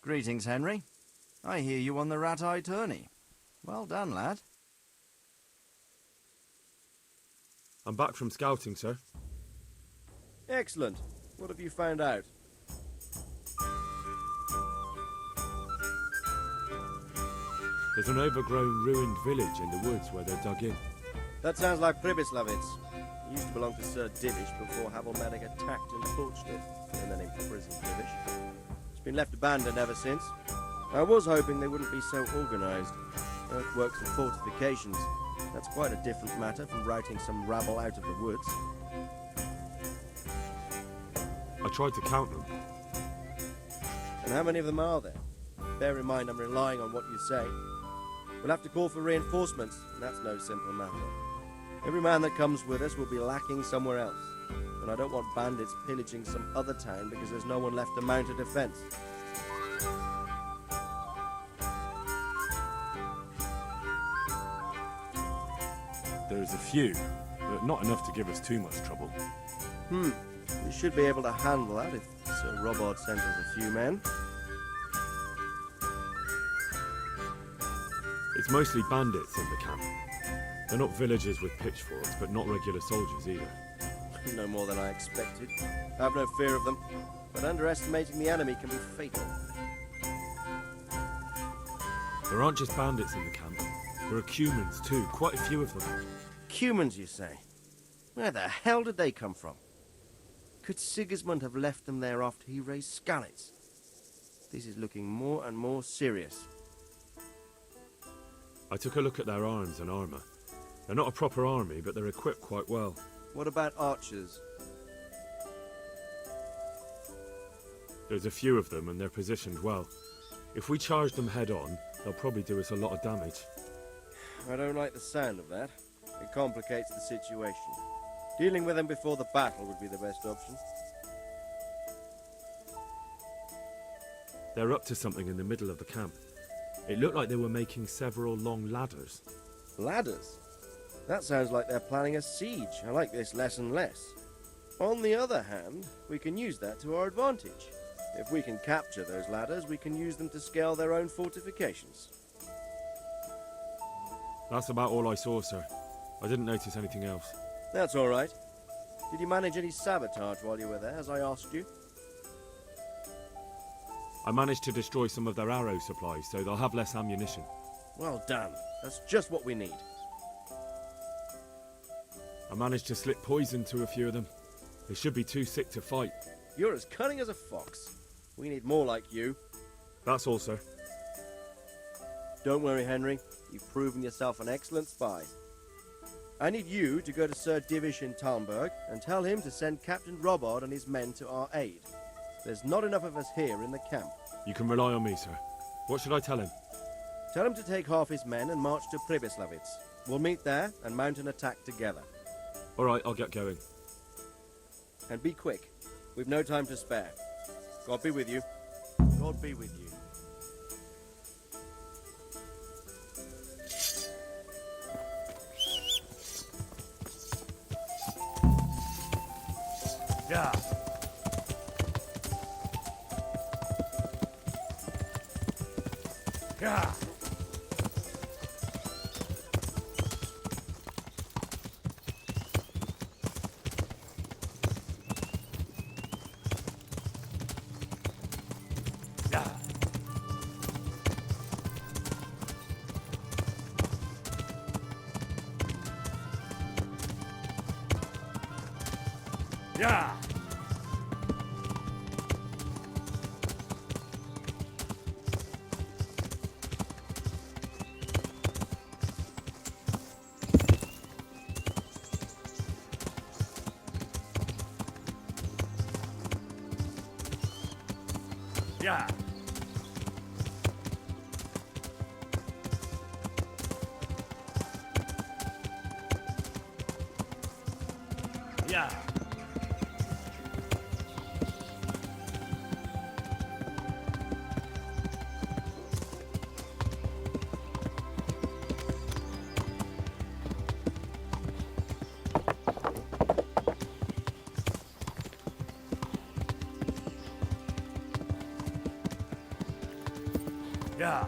Greetings, Henry. I hear you won the rat-eye tourney. Well done, lad. I'm back from scouting, sir. Excellent. What have you found out? There's an overgrown, ruined village in the woods where they're dug in. That sounds like Pribyslavitz. It used to belong to Sir Divish before Havelmedic attacked and torched it, and then imprisoned Divish. It's been left abandoned ever since. I was hoping they wouldn't be so organised. Earthworks and fortifications. That's quite a different matter from routing some rabble out of the woods. I tried to count them. And how many of them are there? Bear in mind I'm relying on what you say. We'll have to call for reinforcements, and that's no simple matter. Every man that comes with us will be lacking somewhere else, and I don't want bandits pillaging some other town because there's no one left to mount a defence. There's a few, but not enough to give us too much trouble. We should be able to handle that if Sir Robert sends us a few men. It's mostly bandits in the camp. They're not villagers with pitchforks, but not regular soldiers either. No more than I expected. I have no fear of them, but underestimating the enemy can be fatal. There aren't just bandits in the camp. There are Cumans too, quite a few of them. Cumans, you say? Where the hell did they come from? Could Sigismund have left them there after he raised Skalitz? This is looking more and more serious. I took a look at their arms and armour. They're not a proper army, but they're equipped quite well. What about archers? There's a few of them, and they're positioned well. If we charge them head-on, they'll probably do us a lot of damage. I don't like the sound of that. It complicates the situation. Dealing with them before the battle would be the best option. They're up to something in the middle of the camp. It looked like they were making several long ladders. Ladders? That sounds like they're planning a siege. I like this less and less. On the other hand, we can use that to our advantage. If we can capture those ladders, we can use them to scale their own fortifications. That's about all I saw, sir. I didn't notice anything else. That's all right. Did you manage any sabotage while you were there, as I asked you? I managed to destroy some of their arrow supplies, so they'll have less ammunition. Well done. That's just what we need. I managed to slip poison to a few of them. They should be too sick to fight. You're as cunning as a fox. We need more like you. That's all, sir. Don't worry, Henry. You've proven yourself an excellent spy. I need you to go to Sir Divish in Talmberg and tell him to send Captain Robard and his men to our aid. There's not enough of us here in the camp. You can rely on me, sir. What should I tell him? Tell him to take half his men and march to Pribyslavitz. We'll meet there and mount an attack together. All right, I'll get going. And be quick. We've no time to spare. God be with you. God be with you. Yeah. Yeah. Yeah. Yeah. Yeah. Yeah.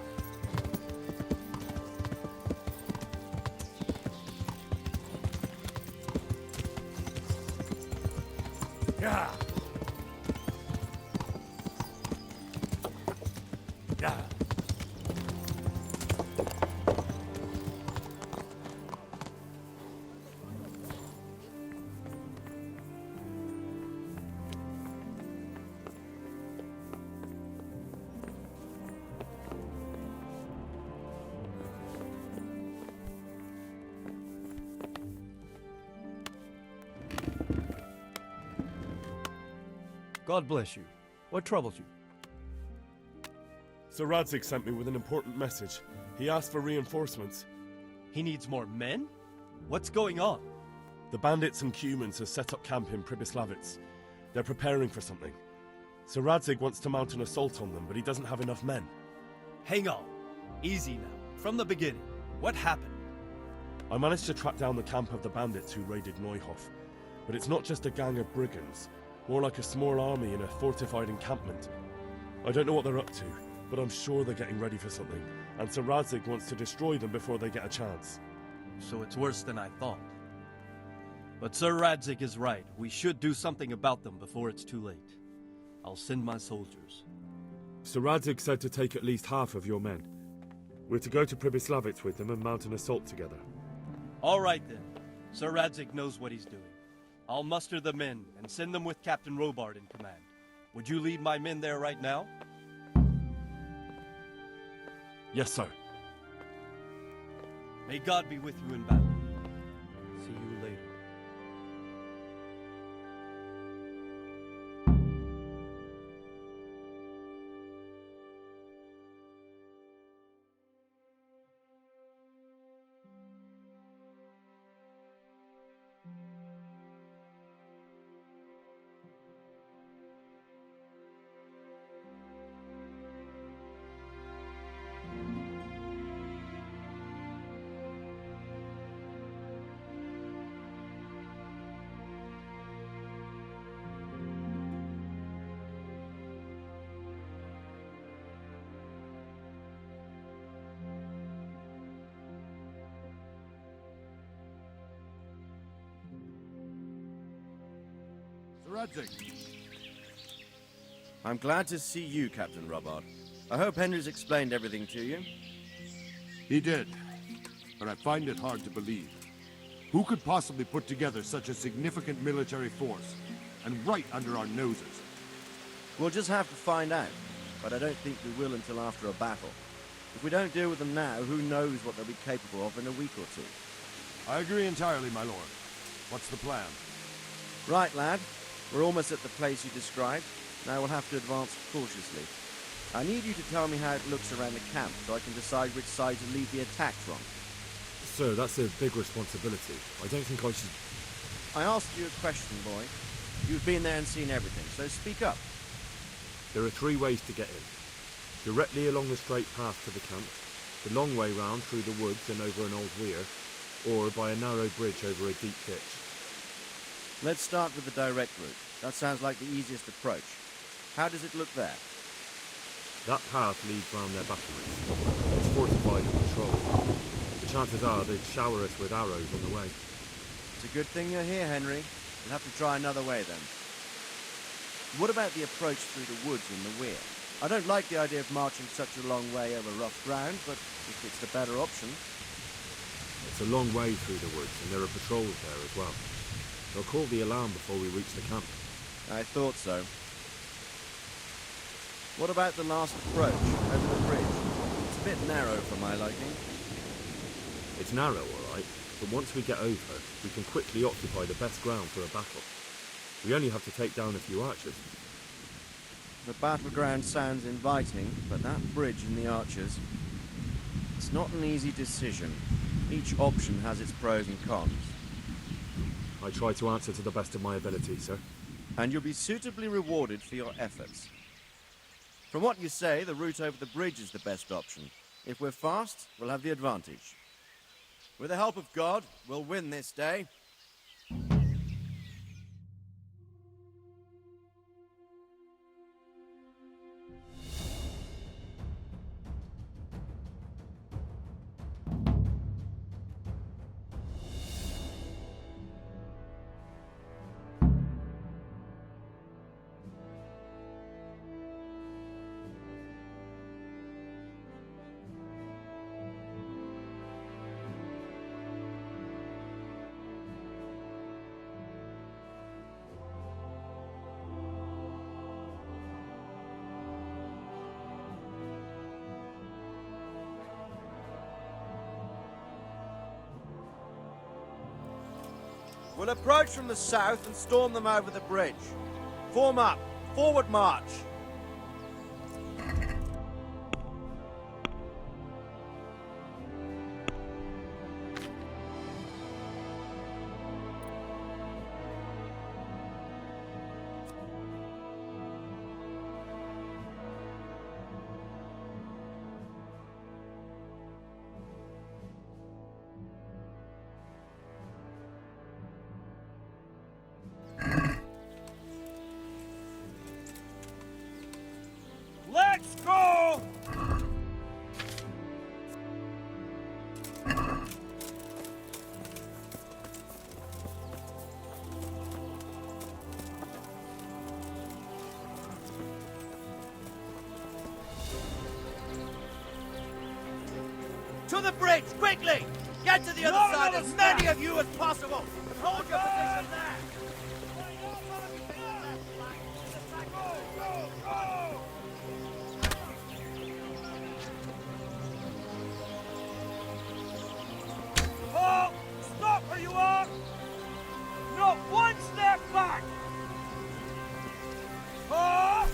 Yeah. Yeah. God bless you. What troubles you? Sir Radzig sent me with an important message. He asked for reinforcements. He needs more men? What's going on? The bandits and humans have set up camp in Pribyslavitz. They're preparing for something. Sir Radzig wants to mount an assault on them, but he doesn't have enough men. Hang on. Easy now. From the beginning. What happened? I managed to track down the camp of the bandits who raided Neuhof. But it's not just a gang of brigands. More like a small army in a fortified encampment. I don't know what they're up to, but I'm sure they're getting ready for something, and Sir Radzig wants to destroy them before they get a chance. So it's worse than I thought. But Sir Radzig is right. We should do something about them before it's too late. I'll send my soldiers. Sir Radzig said to take at least half of your men. We're to go to Pribyslavitz with them and mount an assault together. All right then. Sir Radzig knows what he's doing. I'll muster the men and send them with Captain Robard in command. Would you lead my men there right now? Yes, sir. May God be with you in battle. See you later. Radzig. I'm glad to see you, Captain Robard. I hope Henry's explained everything to you. He did, but I find it hard to believe. Who could possibly put together such a significant military force, and right under our noses? We'll just have to find out, but I don't think we will until after a battle. If we don't deal with them now, who knows what they'll be capable of in a week or two. I agree entirely, my lord. What's the plan? Right, lad. We're almost at the place you described. Now we'll have to advance cautiously. I need you to tell me how it looks around the camp so I can decide which side to lead the attack from. Sir, that's a big responsibility. I don't think I should... I asked you a question, boy. You've been there and seen everything, so speak up. There are 3 ways to get in. Directly along the straight path to the camp, the long way round through the woods and over an old weir, or by a narrow bridge over a deep ditch. Let's start with the direct route. That sounds like the easiest approach. How does it look there? That path leads round their batteries. It's fortified and patrolled. The chances are they'd shower us with arrows on the way. It's a good thing you're here, Henry. We'll have to try another way then. What about the approach through the woods in the weir? I don't like the idea of marching such a long way over rough ground, but if it's the better option... It's a long way through the woods, and there are patrols there as well. They'll call the alarm before we reach the camp. I thought so. What about the last approach, over the bridge? It's a bit narrow for my liking. It's narrow, all right, but once we get over, we can quickly occupy the best ground for a battle. We only have to take down a few archers. The battleground sounds inviting, but that bridge and the archers... It's not an easy decision. Each option has its pros and cons. I try to answer to the best of my ability, sir. And you'll be suitably rewarded for your efforts. From what you say, the route over the bridge is the best option. If we're fast, we'll have the advantage. With the help of God, we'll win this day. We'll approach from the south and storm them over the bridge. Form up. Forward march. Let's go! To the bridge, quickly! Get to the other No, side, no, as stop. many of you as possible! Hold your position there! Halt! Stop where you are! Not one step back! Halt!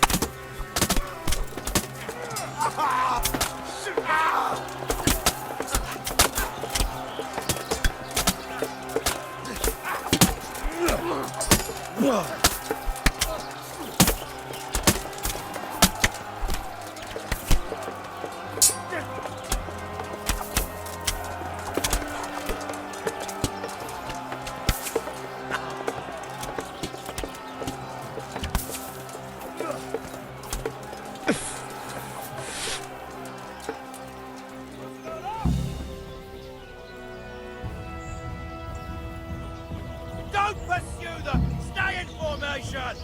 Don't pursue them! Stay in formation!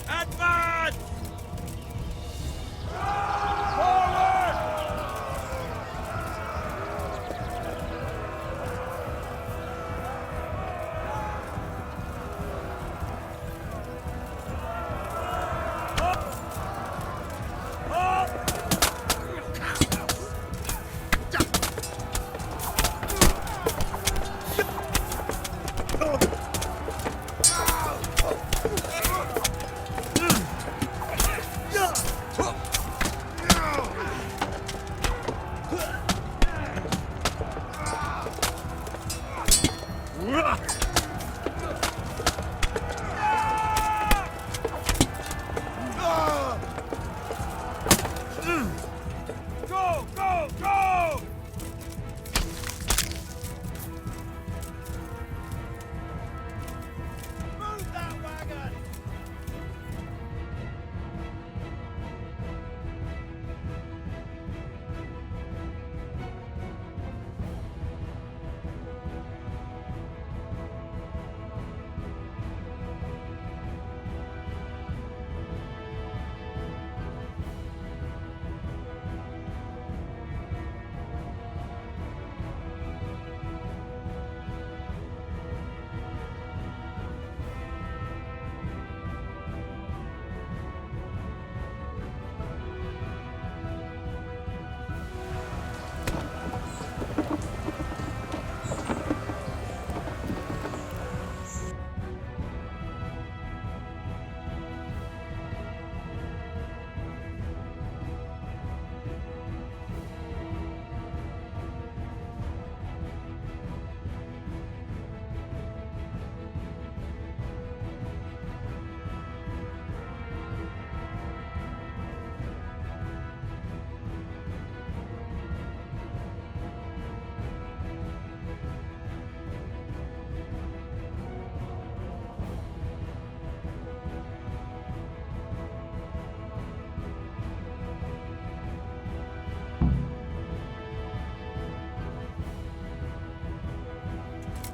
Advance! Forward! Halt! Go, go, go! Move that wagon!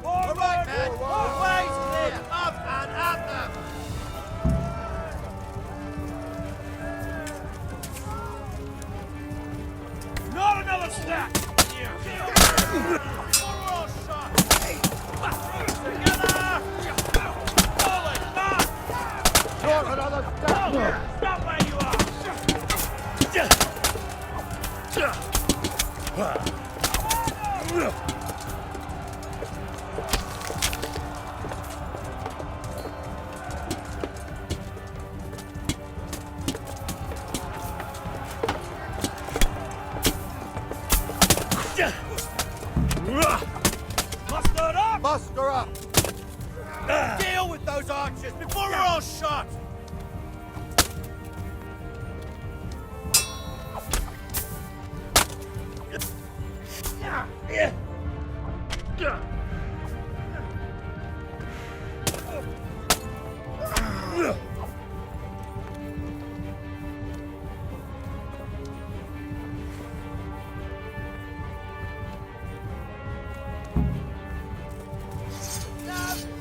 All right, man. All ways clear. Up and at them. Not another step! Warhorse shot. Together. Forward, back. Not another step! Stop where you are! Muster up! Deal with those archers before we're all shot!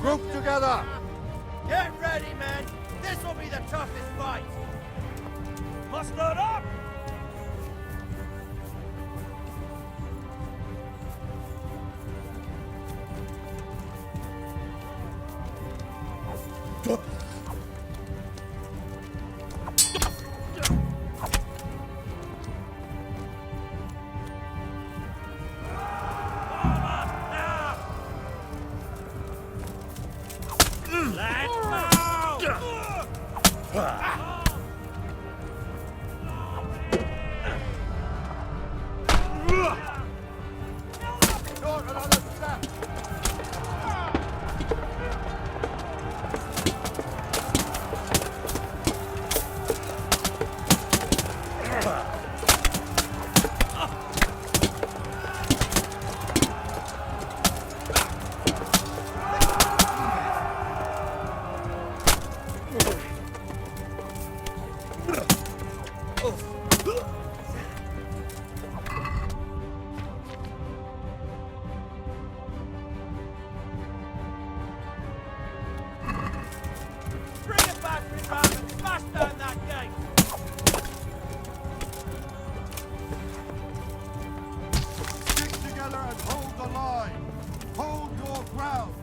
Group together! Get ready, men! This will be the toughest fight! Muster up! Short another step! Bring it back, Rizal, and smash down that gate! Stick together and hold the line! Hold your ground!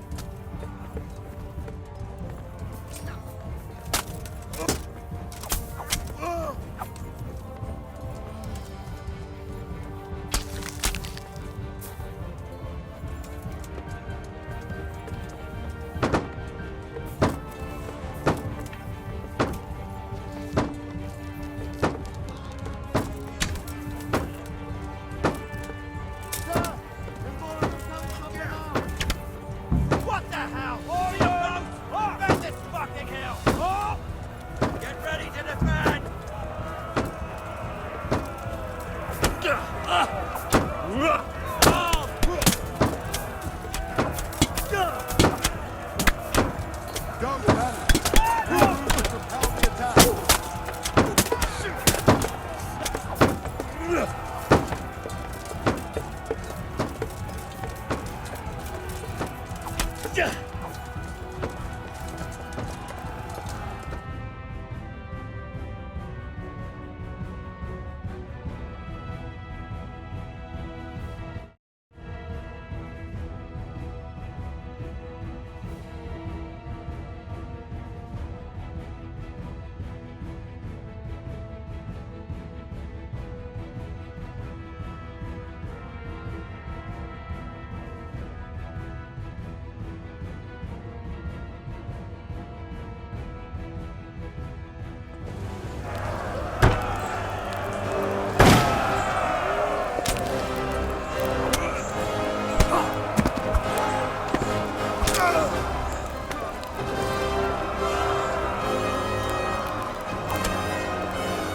What the hell? All your boats! Defend this fucking hill! Oh! Get ready to defend! Don't panic! We move to propel the attack!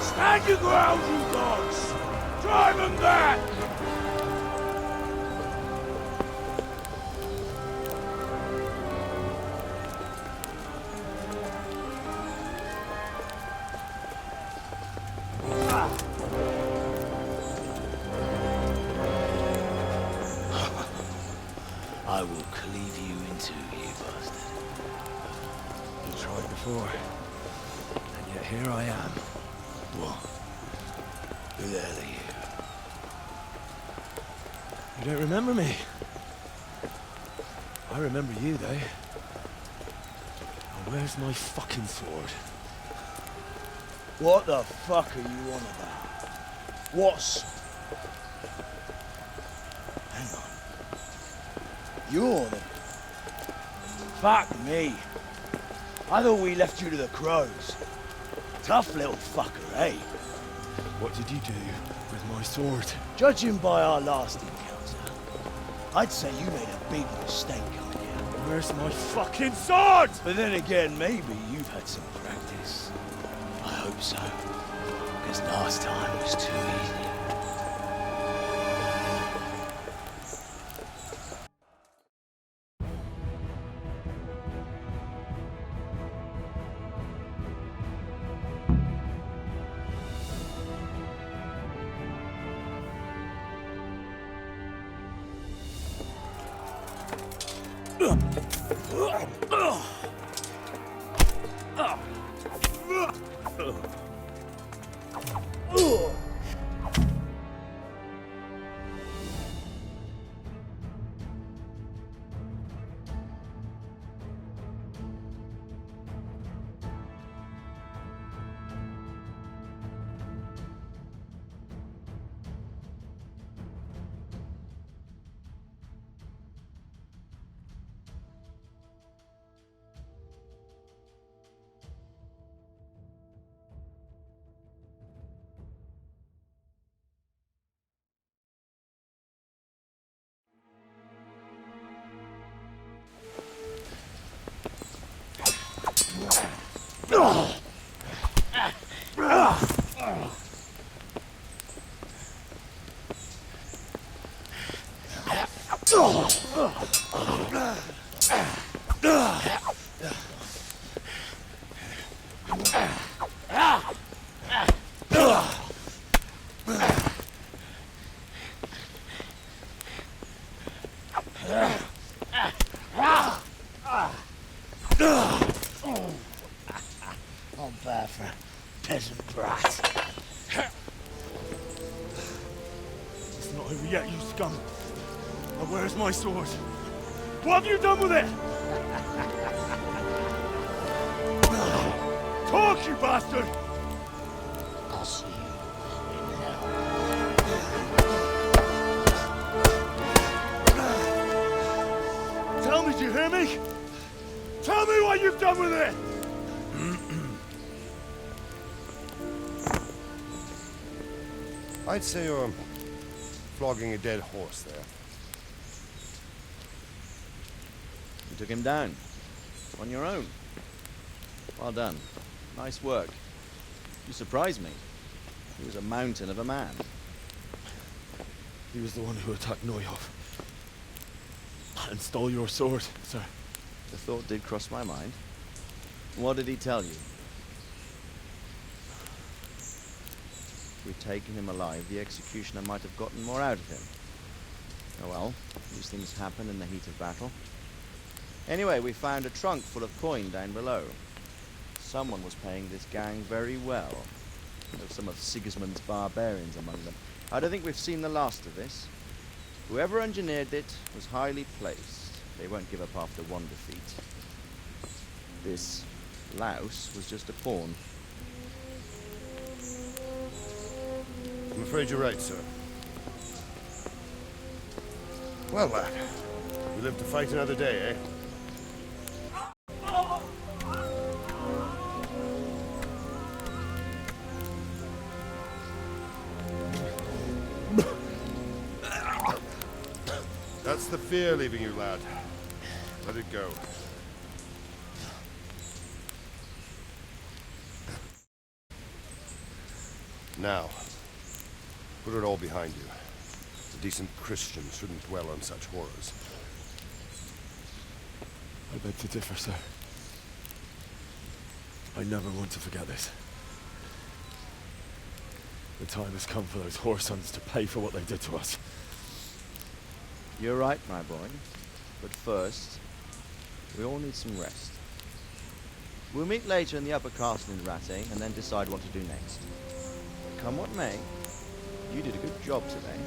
Stand your ground, you dogs! Drive them back! I will cleave you in two, you bastard. You tried before, and yet here I am. What? Who the hell are you? You don't remember me? I remember you, though. Now, where's my fucking sword? What the fuck are you on about? What's... Hang on. You're the... Fuck me. I thought we left you to the crows. Tough little fucker, eh? What did you do with my sword? Judging by our last encounter, I'd say you made a big mistake coming here. Where's my fucking sword? But then again, maybe you've had some practice. I hope so. Because last time was too easy. Not bad for a peasant brat. It's not over yet, you scum. Now where's my sword? What have you done with it? Talk, you bastard! I'll see you in hell. Tell me, do you hear me? Tell me what you've done with it! I'd say you're flogging a dead horse there. You took him down. On your own. Well done. Nice work. You surprised me. He was a mountain of a man. He was the one who attacked Neuhoff. And stole your sword, sir. The thought did cross my mind. What did he tell you? If we'd taken him alive, the executioner might have gotten more out of him. Oh well, these things happen in the heat of battle. Anyway, we found a trunk full of coin down below. Someone was paying this gang very well. There's some of Sigismund's barbarians among them. I don't think we've seen the last of this. Whoever engineered it was highly placed. They won't give up after one defeat. This louse was just a pawn. I'm afraid you're right, sir. Well, lad, we live to fight another day, eh? That's the fear leaving you, lad. Let it go. Now, put it all behind you. A decent Christian shouldn't dwell on such horrors. I beg to differ, sir. I never want to forget this. The time has come for those whoresons to pay for what they did to us. You're right, my boy. But first, we all need some rest. We'll meet later in the upper castle in Ratte and then decide what to do next. Come what may, you did a good job today.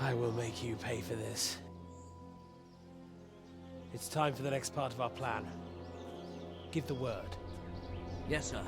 I will make you pay for this. It's time for the next part of our plan. Give the word. Yes, sir.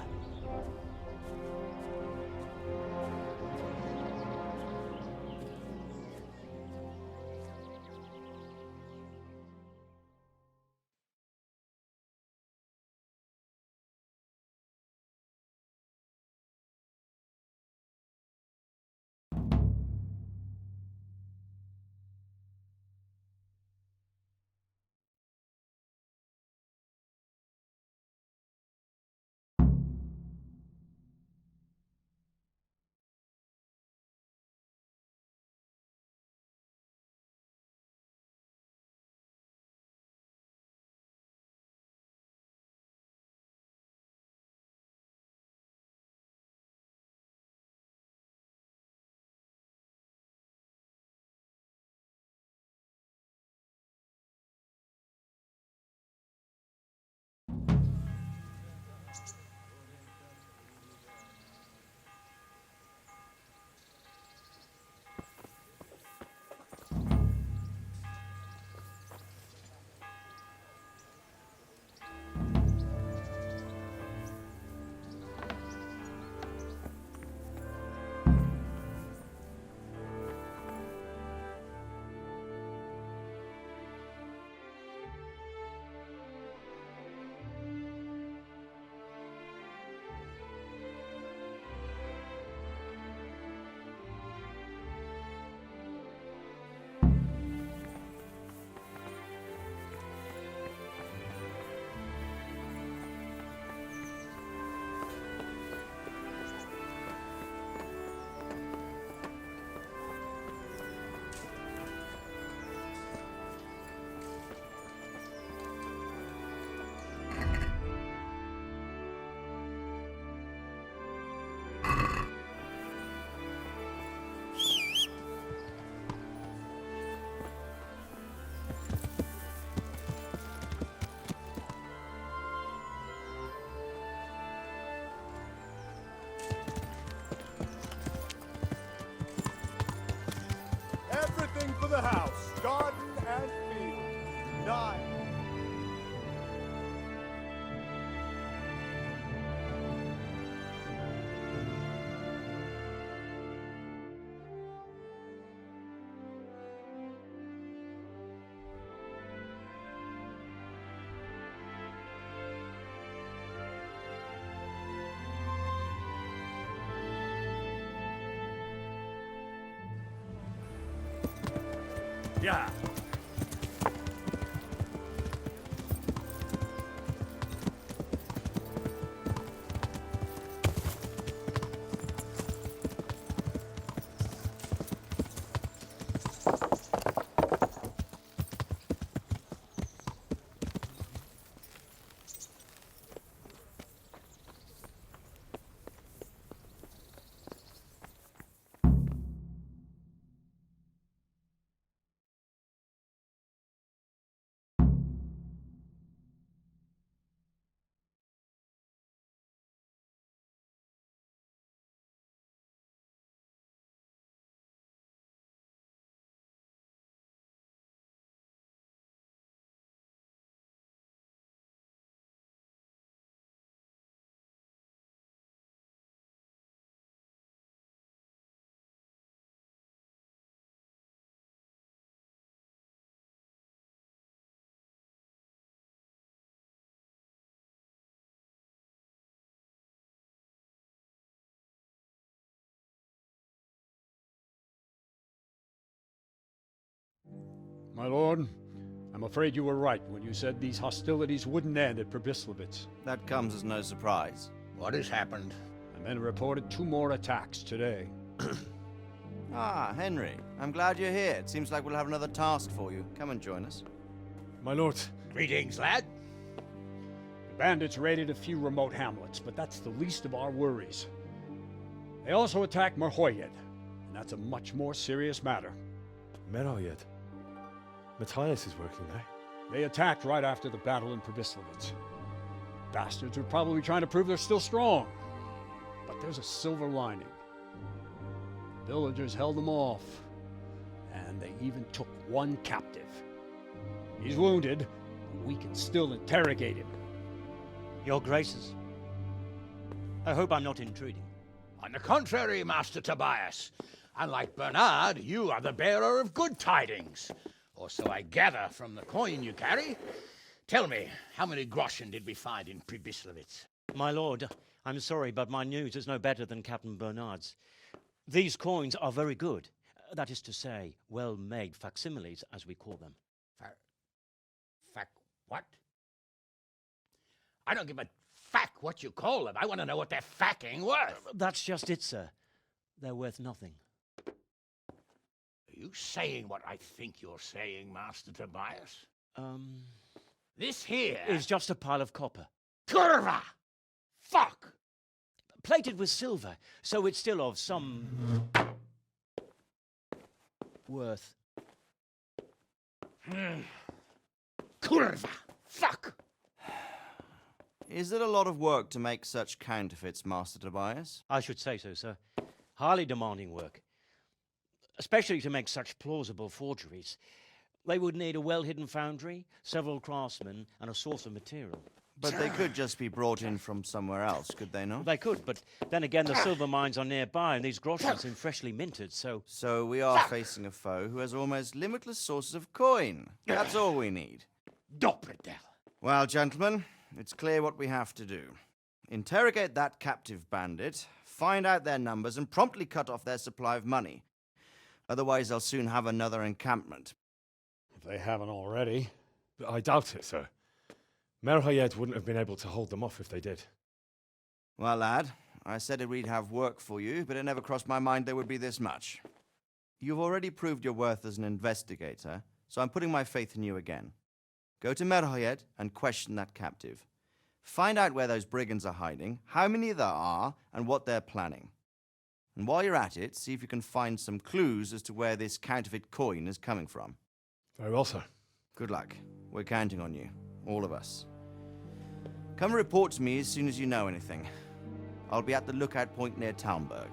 Everything for the house, garden and field. 9. Yeah. My lord, I'm afraid you were right when you said these hostilities wouldn't end at Probislavitz. That comes as no surprise. What has happened? The men reported 2 more attacks today. Ah, Henry. I'm glad you're here. It seems like we'll have another task for you. Come and join us. My lord, Greetings, lad. The bandits raided a few remote hamlets, but that's the least of our worries. They also attacked Merhoyed, and that's a much more serious matter. Meroyed. Matthias is working there. They attacked right after the battle in Probislavitz. Bastards are probably trying to prove they're still strong. But there's a silver lining. The villagers held them off, And they even took one captive. He's wounded, but we can still interrogate him. Your Graces, I hope I'm not intruding. On the contrary, Master Tobias. Unlike Bernard, you are the bearer of good tidings. Or so I gather from the coin you carry. Tell me, how many groschen did we find in Pribyslavitz? My lord, I'm sorry, but my news is no better than Captain Bernard's. These coins are very good. That is to say, well-made facsimiles, as we call them. What? I don't give a what you call them. I want to know what they're facking worth. That's just it, sir. They're worth nothing. Are you saying what I think you're saying, Master Tobias? This here is just a pile of copper. Kurva! Fuck! Plated with silver, so it's still of some worth. Kurva! Fuck! Is it a lot of work to make such counterfeits, Master Tobias? I should say so, sir. Highly demanding work. Especially to make such plausible forgeries. They would need a well-hidden foundry, several craftsmen, and a source of material. But they could just be brought in from somewhere else, could they not? They could, but then again the silver mines are nearby and these groschen seem freshly minted, so... So we are facing a foe who has almost limitless sources of coin. That's all we need. Doppeltel. Well, gentlemen, it's clear what we have to do. Interrogate that captive bandit, find out their numbers, and promptly cut off their supply of money. Otherwise, they'll soon have another encampment. If they haven't already. I doubt it, sir. Merhayed wouldn't have been able to hold them off if they did. Well, lad, I said we'd have work for you, but it never crossed my mind there would be this much. You've already proved your worth as an investigator, so I'm putting my faith in you again. Go to Merhayed and question that captive. Find out where those brigands are hiding, how many there are, and what they're planning. And while you're at it, see if you can find some clues as to where this counterfeit coin is coming from. Very well, sir. Good luck. We're counting on you. All of us. Come report to me as soon as you know anything. I'll be at the lookout point near Talmberg.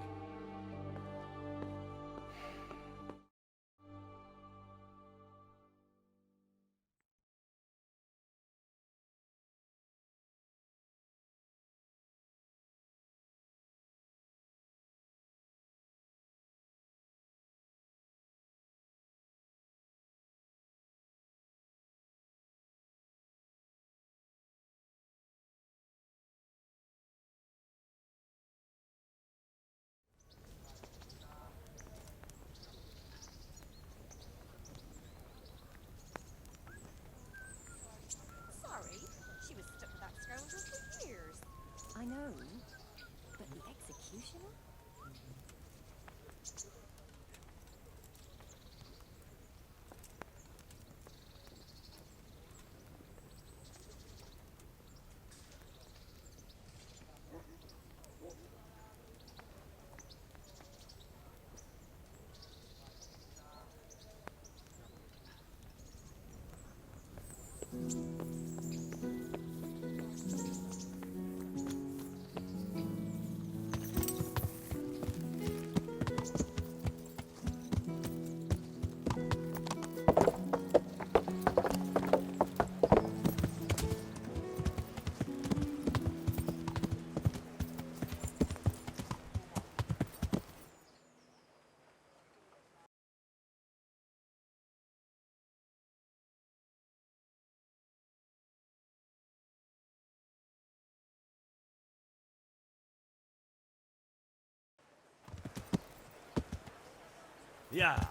I know, but the executioner? Yeah.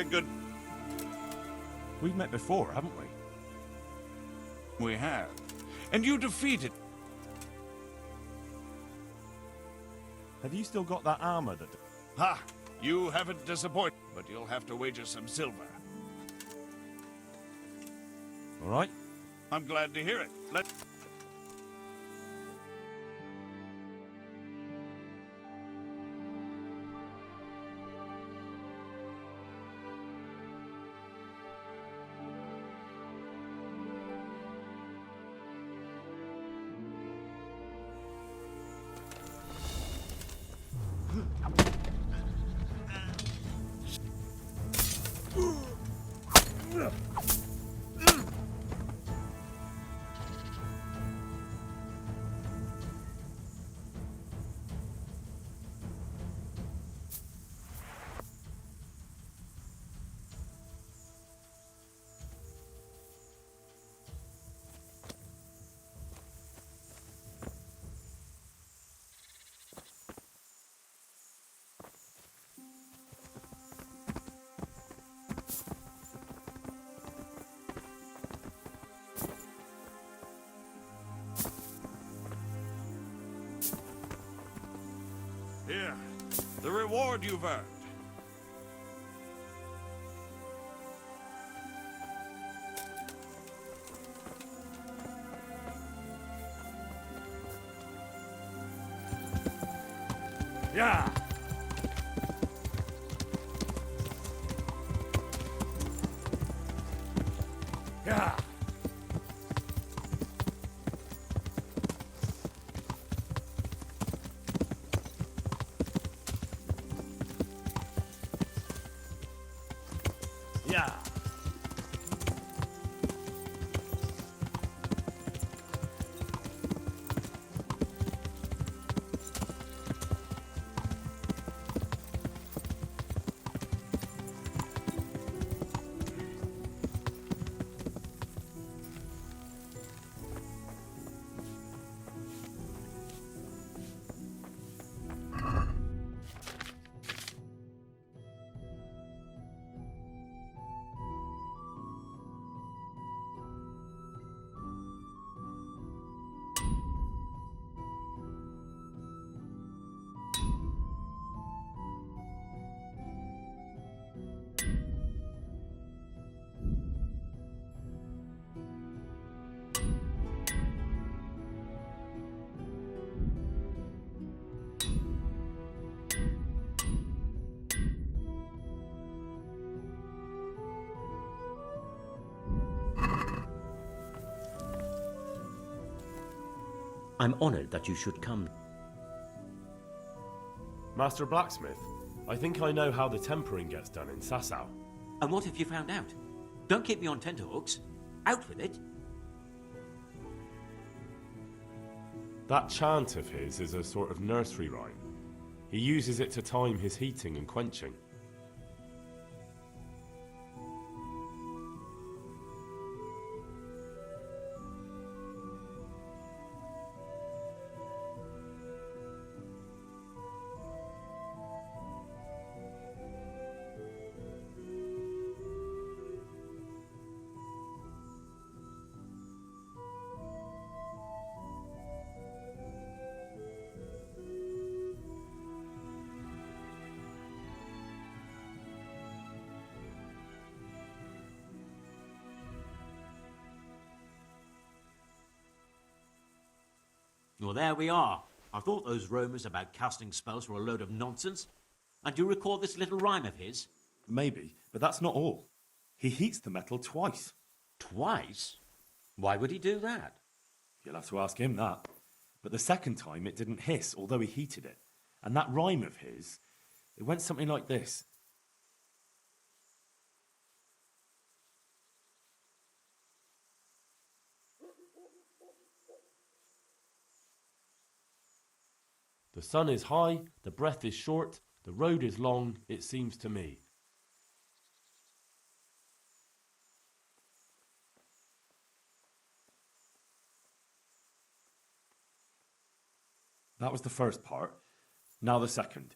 good... We've met before, haven't we? We have. And you defeated... Have you still got that armor that... Ha! You haven't disappointed, but you'll have to wager some silver. All right. I'm glad to hear it. Let's... Here, the reward you've earned. Yeah! Yeah! Yeah! I'm honored that you should come. Master Blacksmith, I think I know how the tempering gets done in Sasau. And what if you found out? Don't keep me on tenterhooks. Out with it. That chant of his is a sort of nursery rhyme. He uses it to time his heating and quenching. Well, there we are. I thought those rumours about casting spells were a load of nonsense. And do you recall this little rhyme of his? Maybe, but that's not all. He heats the metal twice. Twice? Why would he do that? You'll have to ask him that. But the second time it didn't hiss, although he heated it. And that rhyme of his, it went something like this. The sun is high, the breath is short, the road is long, it seems to me. That was the first part. Now the second.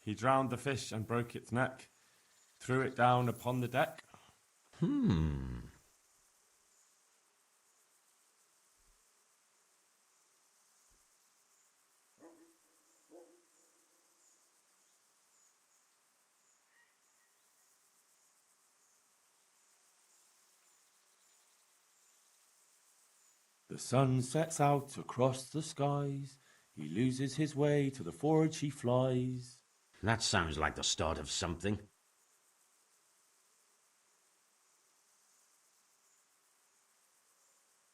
He drowned the fish and broke its neck, threw it down upon the deck. The sun sets out across the skies. He loses his way to the forge he flies. That sounds like the start of something.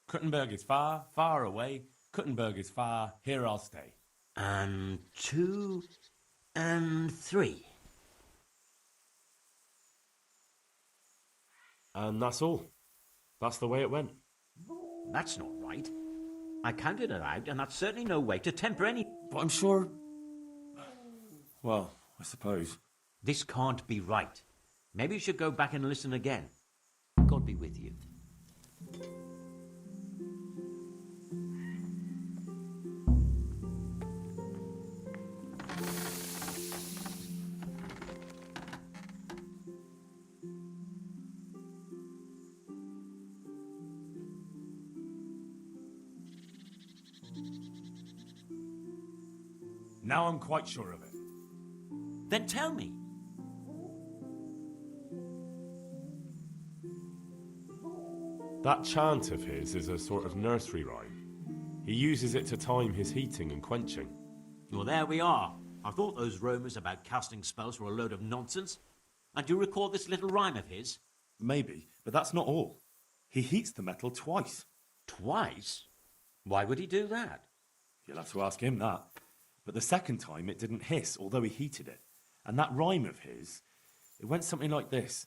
Kuttenberg is far, far away. Kuttenberg is far, here I'll stay. And 2 and 3. And that's all. That's the way it went. That's not right. I counted it out, and that's certainly no way to temper any... But I'm sure... Well, I suppose. This can't be right. Maybe you should go back and listen again. God be with you. Now I'm quite sure of it. Then tell me. That chant of his is a sort of nursery rhyme. He uses it to time his heating and quenching. Well, there we are. I thought those rumours about casting spells were a load of nonsense. And do you recall this little rhyme of his? Maybe, but that's not all. He heats the metal twice. Twice? Why would he do that? You'll have to ask him that. But the second time it didn't hiss, although he heated it. And that rhyme of his, it went something like this.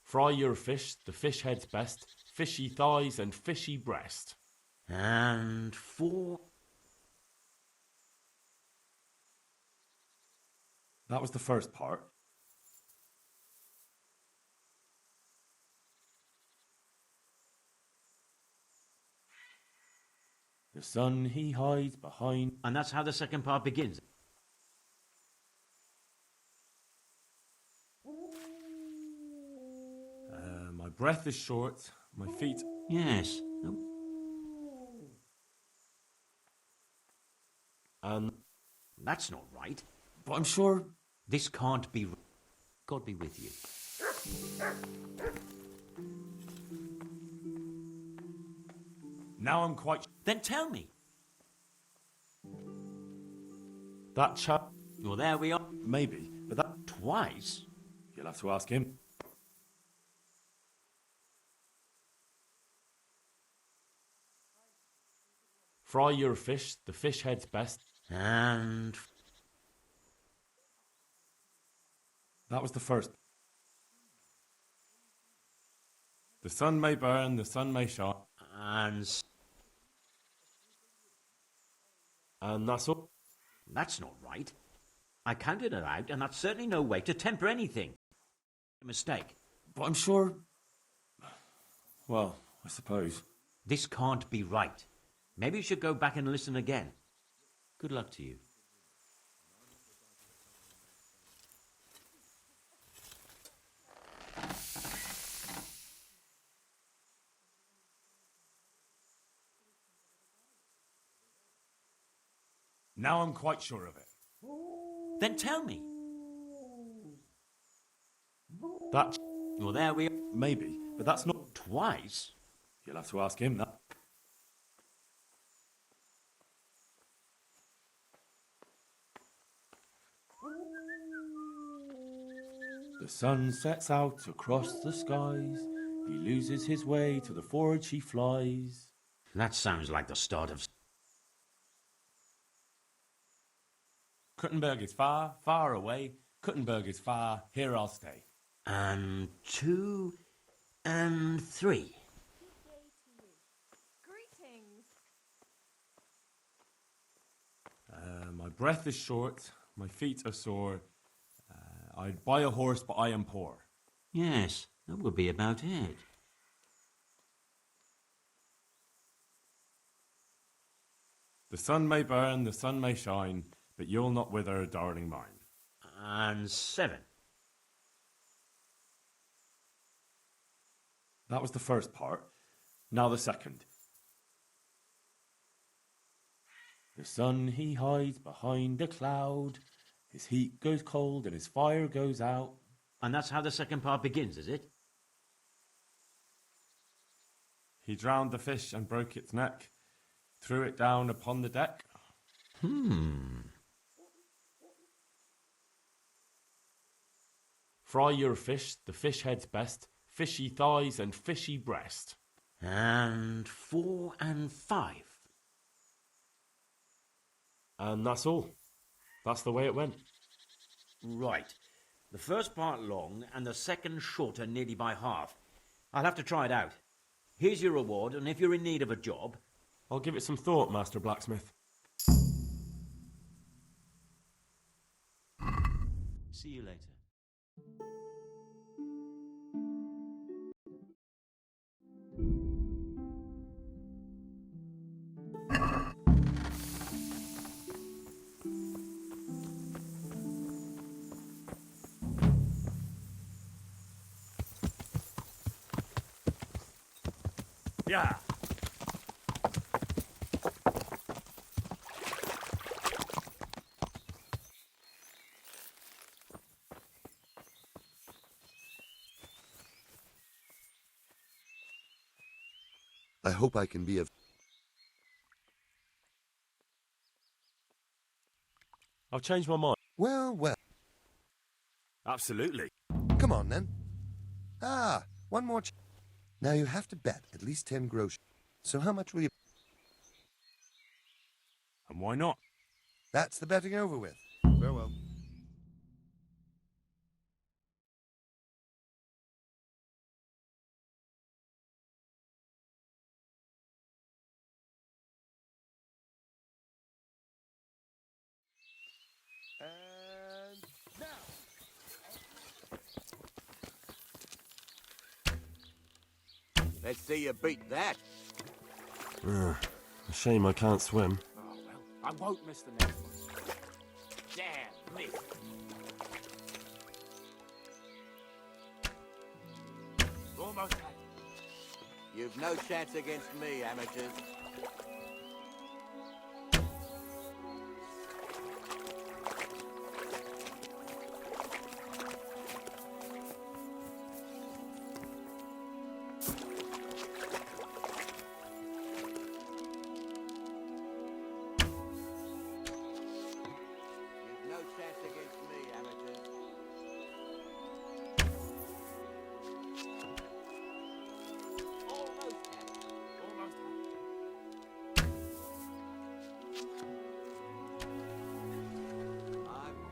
Fry your fish, the fish head's best, fishy thighs and fishy breast. And 4. That was the first part. The sun he hides behind. And that's how the second part begins. My breath is short, my feet... Yes. And... That's not right. But I'm sure... This can't be... God be with you. Now I'm quite... Then tell me. That chap... Well, there we are. Maybe, but that... Twice? You'll have to ask him. Fry your fish, the fish head's best. And... That was the first. The sun may burn, the sun may shine. And that's all. that's not right. I counted it out, and that's certainly no way to temper anything. A mistake. But I'm sure... Well, I suppose. This can't be right. Maybe you should go back and listen again. Good luck to you. Now I'm quite sure of it. Then tell me. That... Well, there we are. Maybe, but that's not... Twice? You'll have to ask him that. The sun sets out across the skies. He loses his way to the forge he flies. That sounds like the start of... Kuttenberg is far, far away. Kuttenberg is far, here I'll stay. And 2 and 3. Greetings. My breath is short, my feet are sore. I'd buy a horse, but I am poor. Yes, that would be about it. The sun may burn, the sun may shine, but you'll not wither, darling mine. And 7. That was the first part. Now the second. The sun he hides behind a cloud. His heat goes cold and his fire goes out. And that's how the second part begins, is it? He drowned the fish and broke its neck, threw it down upon the deck. Fry your fish, the fish head's best, fishy thighs and fishy breast. And 4 and 5. And that's all. That's the way it went. Right. The first part long and the second shorter nearly by half. I'll have to try it out. Here's your reward, and if you're in need of a job... I'll give it some thought, Master Blacksmith. See you later. Yeah. I hope I can be of... I've changed my mind. Well, well. Absolutely. Come on, then. Ah, one more... Now you have to bet at least 10 groschen. So how much will you... And why not? That's the betting over with. Farewell. And now! Let's see you beat that. A shame I can't swim. Oh, well, I won't miss the next one. Damn me. Almost had it. You've no chance against me, amateurs.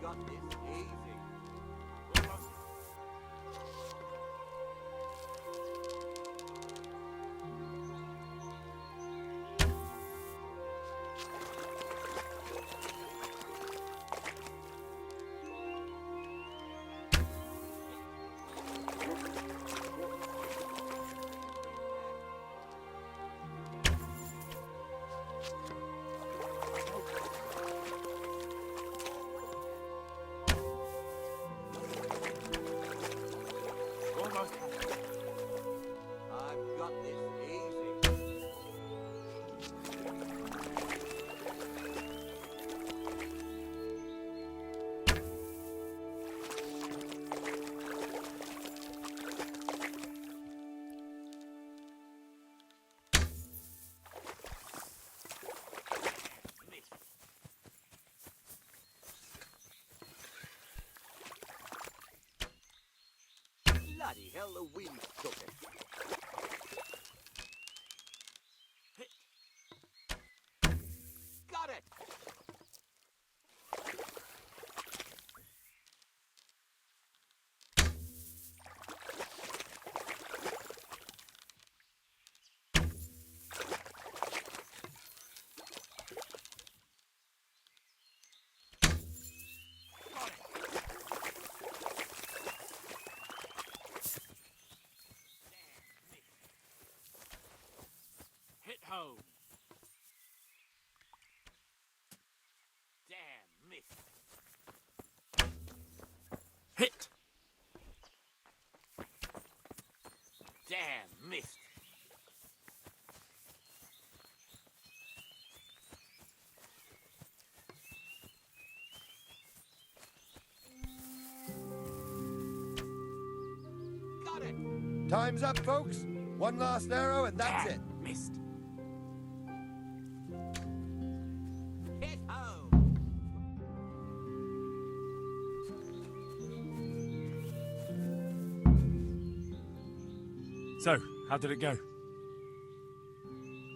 got this easy. I've got this easy. Bloody hell, the wind took it. Got it! Hit home. Damn, missed. Hit. Damn, missed. Got it. Time's up, folks. One last arrow, and that's it. Missed. Hit home. So, how did it go?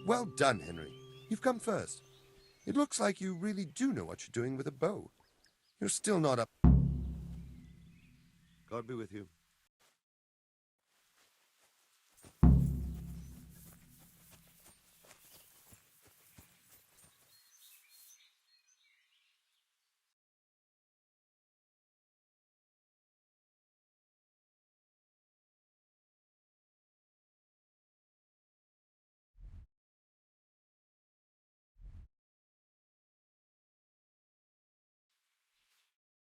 Well done, Henry. You've come first. It looks like you really do know what you're doing with a bow. You're still not up. God be with you.